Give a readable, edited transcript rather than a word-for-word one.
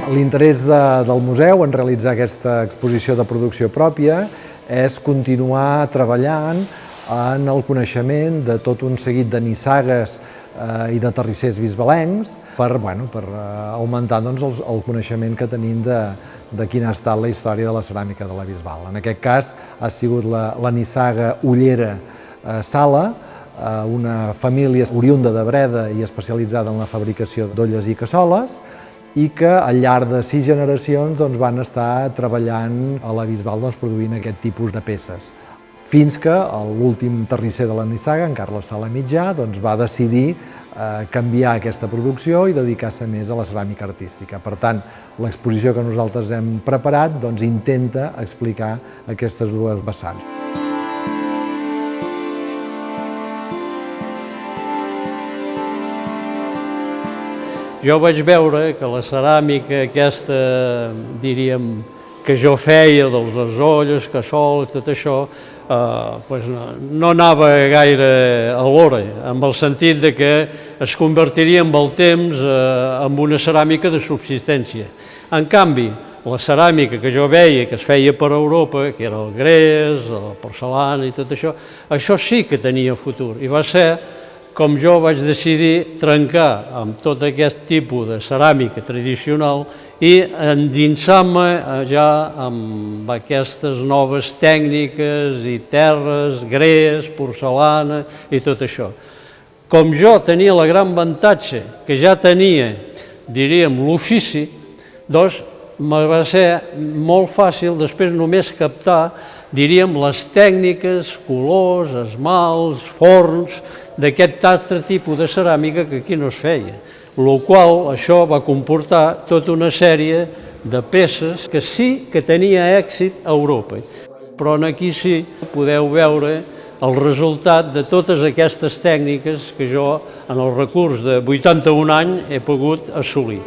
L'interès del museu en realitzar aquesta exposició de producció pròpia és continuar treballant en el coneixement de tot un seguit de nissagues i de terrissers bisbalencs per augmentar el coneixement que tenim de quina ha estat la història de la ceràmica de la Bisbal. En aquest cas ha sigut la nissaga Ullera Sala, una família oriunda de Breda i especialitzada en la fabricació d'olles i cassoles, i que al llarg de 6 generacions van estar treballant a la Bisbal produint aquest tipus de peces. Fins que l'últim terrisser de la nissaga, en Carles Sala Mitjà, va decidir canviar aquesta producció i dedicar-se més a la ceràmica artística. Per tant, l'exposició que nosaltres hem preparat intenta explicar aquestes dues vessants. Jo vaig veure que la ceràmica aquesta, diríem, que jo feia, dels olles, cassoles, tot això, no anava gaire a l'hora, en el sentit que es convertiria amb el temps en una ceràmica de subsistència. En canvi, la ceràmica que jo veia que es feia per Europa, que era el gres, la porcellana i tot això, això sí que tenia futur. I va ser com jo vaig decidir trencar amb tot aquest tipus de ceràmica tradicional i endinsar-me ja amb aquestes noves tècniques i terres, gres, porcellana i tot això. Com jo tenia el gran avantatge que ja tenia, diríem, l'ofici, doncs me va ser molt fàcil després només captar, diríem, les tècniques, colors, esmalts, forns, d'aquest altre tipus de ceràmica que aquí no es feia. El qual això va comportar tota una sèrie de peces que sí que tenia èxit a Europa. Però aquí sí podeu veure el resultat de totes aquestes tècniques que jo, en el recurs de 81 anys, he pogut assolir.